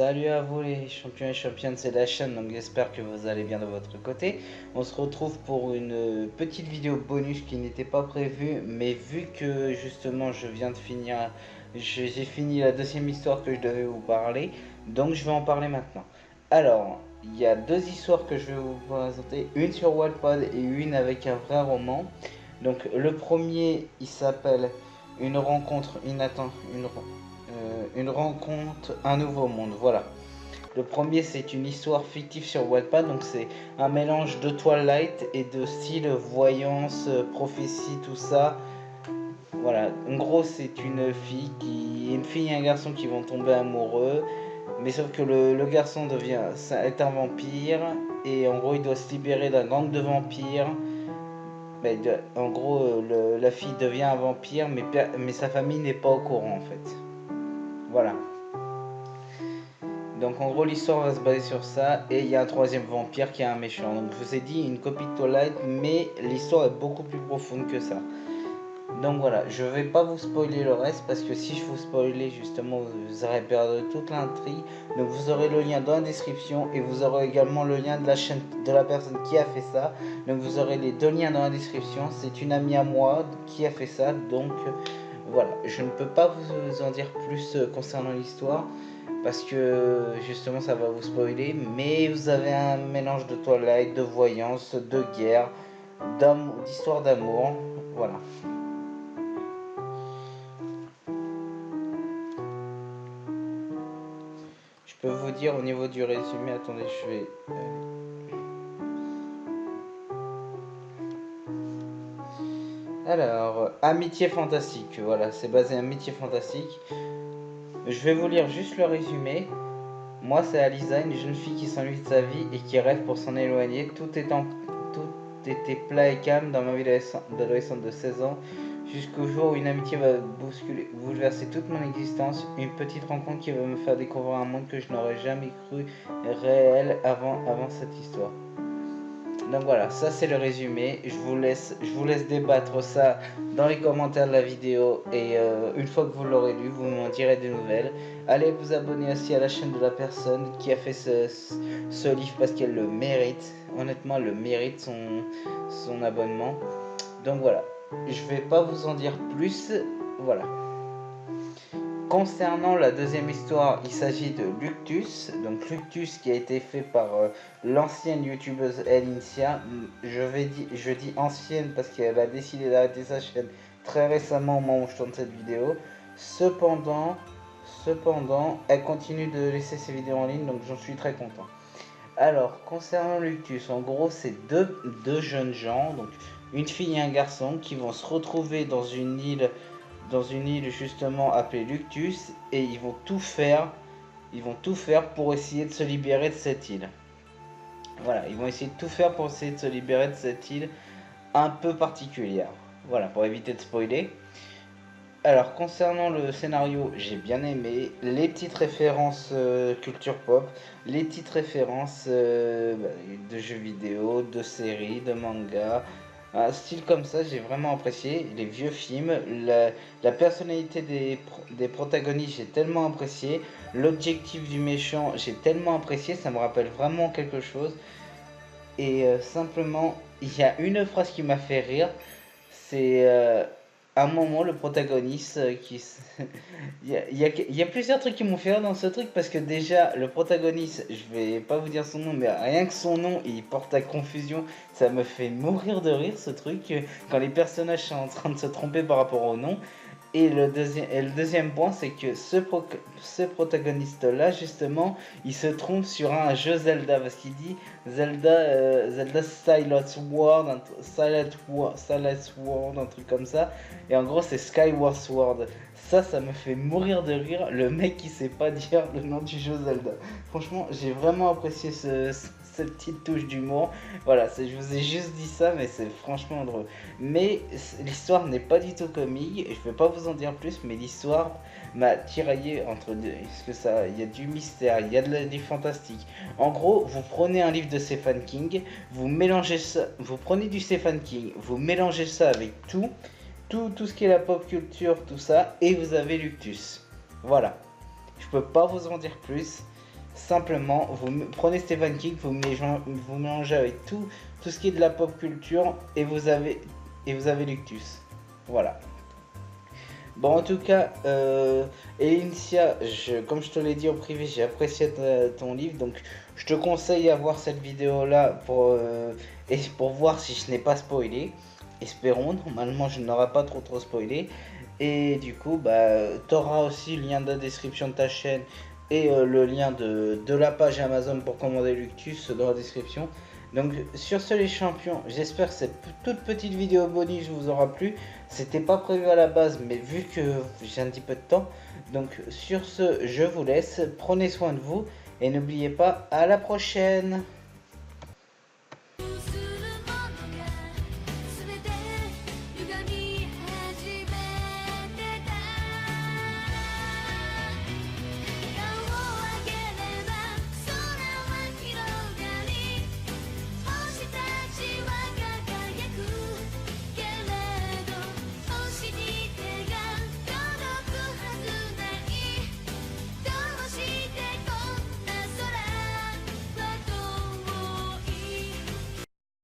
Salut à vous les champions et championnes, c'est la chaîne, donc j'espère que vous allez bien de votre côté. On se retrouve pour une petite vidéo bonus qui n'était pas prévue, mais vu que justement je viens de finir, j'ai fini la deuxième histoire que je devais vous parler, donc je vais en parler maintenant. Alors, il y a deux histoires que je vais vous présenter, une sur Wattpad et une avec un vrai roman. Donc le premier, il s'appelle Une rencontre inattendue, une rencontre, un nouveau monde. Voilà. Le premier, c'est une histoire fictive sur Wattpad, donc c'est un mélange de Twilight et de style voyance, prophétie, tout ça. Voilà. En gros, c'est une fille et un garçon qui vont tomber amoureux, mais sauf que le garçon est un vampire et en gros, il doit se libérer d'un gang de vampires. Mais en gros, la fille devient un vampire, mais sa famille n'est pas au courant en fait. Voilà. Donc en gros l'histoire va se baser sur ça et il y a un troisième vampire qui est un méchant. Donc je vous ai dit une copie de Twilight, mais l'histoire est beaucoup plus profonde que ça. Donc voilà, je vais pas vous spoiler le reste parce que si je vous spoilais justement vous aurez perdu toute l'intrigue. Donc vous aurez le lien dans la description et vous aurez également le lien de la chaîne de la personne qui a fait ça. Donc vous aurez les deux liens dans la description. C'est une amie à moi qui a fait ça. Donc voilà, je ne peux pas vous en dire plus concernant l'histoire parce que justement ça va vous spoiler, mais vous avez un mélange de Twilight, de voyance, de guerre, d'histoire d'amour, voilà. Je peux vous dire au niveau du résumé, attendez, je vais... Alors, amitié fantastique, voilà, c'est basé amitié fantastique. Je vais vous lire juste le résumé. Moi, c'est Alisa, une jeune fille qui s'ennuie de sa vie et qui rêve pour s'en éloigner. Tout était plat et calme dans ma vie d'adolescente de 16 ans, jusqu'au jour où une amitié va bouleverser toute mon existence. Une petite rencontre qui va me faire découvrir un monde que je n'aurais jamais cru réel avant cette histoire. Donc voilà, ça c'est le résumé. Je vous laisse débattre ça dans les commentaires de la vidéo et une fois que vous l'aurez lu, vous m'en direz des nouvelles. Allez vous abonner aussi à la chaîne de la personne qui a fait ce livre parce qu'elle le mérite. Honnêtement, elle le mérite son abonnement. Donc voilà, je vais pas vous en dire plus. Voilà. Concernant la deuxième histoire, il s'agit de Luctus. Donc Luctus qui a été fait par l'ancienne youtubeuse Elincia. Je dis ancienne parce qu'elle a décidé d'arrêter sa chaîne très récemment au moment où je tourne cette vidéo. Cependant, elle continue de laisser ses vidéos en ligne, donc j'en suis très content. Alors, concernant Luctus, en gros, c'est deux jeunes gens, donc une fille et un garçon, qui vont se retrouver dans une île justement appelée Luctus, et ils vont tout faire pour essayer de se libérer de cette île. Voilà, ils vont essayer de tout faire pour essayer de se libérer de cette île un peu particulière. Voilà, pour éviter de spoiler. Alors, concernant le scénario, j'ai bien aimé les petites références culture pop, les petites références de jeux vidéo, de séries, de mangas. Un style comme ça, j'ai vraiment apprécié. Les vieux films, la personnalité des protagonistes, j'ai tellement apprécié. L'objectif du méchant, j'ai tellement apprécié. Ça me rappelle vraiment quelque chose. Et simplement, il y a une phrase qui m'a fait rire. C'est à un moment, le protagoniste il y a plusieurs trucs qui m'ont fait rire dans ce truc parce que déjà, le protagoniste, je vais pas vous dire son nom, mais rien que son nom, il porte à confusion. Ça me fait mourir de rire ce truc quand les personnages sont en train de se tromper par rapport au nom. Et le deuxième point, c'est que ce protagoniste-là, justement, il se trompe sur un jeu Zelda, parce qu'il dit Zelda Silent World, un truc comme ça. Et en gros, c'est Skyward Sword. Ça me fait mourir de rire. Le mec, il sait pas dire le nom du jeu Zelda. Franchement, j'ai vraiment apprécié cette petite touche d'humour. Voilà, je vous ai juste dit ça, mais c'est franchement drôle. Mais l'histoire n'est pas du tout comique, je vais pas vous en dire plus, mais l'histoire m'a tiraillé entre deux. Parce que ça, il y a du mystère, il y a du fantastique. En gros, vous prenez un livre de Stephen King, vous mélangez ça, vous prenez du Stephen King, vous mélangez ça avec tout ce qui est la pop culture, tout ça, et vous avez Luctus. Voilà. Je peux pas vous en dire plus. Simplement, prenez Stephen King, vous mélangez avec tout ce qui est de la pop culture et vous avez Luctus. Voilà. Bon, en tout cas, Elincia, comme je te l'ai dit en privé, j'ai apprécié ton livre, donc je te conseille à voir cette vidéo-là pour voir si je n'ai pas spoilé. Espérons, normalement je n'aurai pas trop spoilé. Et du coup, tu auras aussi le lien de la description de ta chaîne et le lien de la page Amazon pour commander Luctus dans la description. Donc sur ce les champions, j'espère que cette toute petite vidéo bonus vous aura plu. C'était pas prévu à la base, mais vu que j'ai un petit peu de temps. Donc sur ce, je vous laisse, prenez soin de vous et n'oubliez pas, à la prochaine.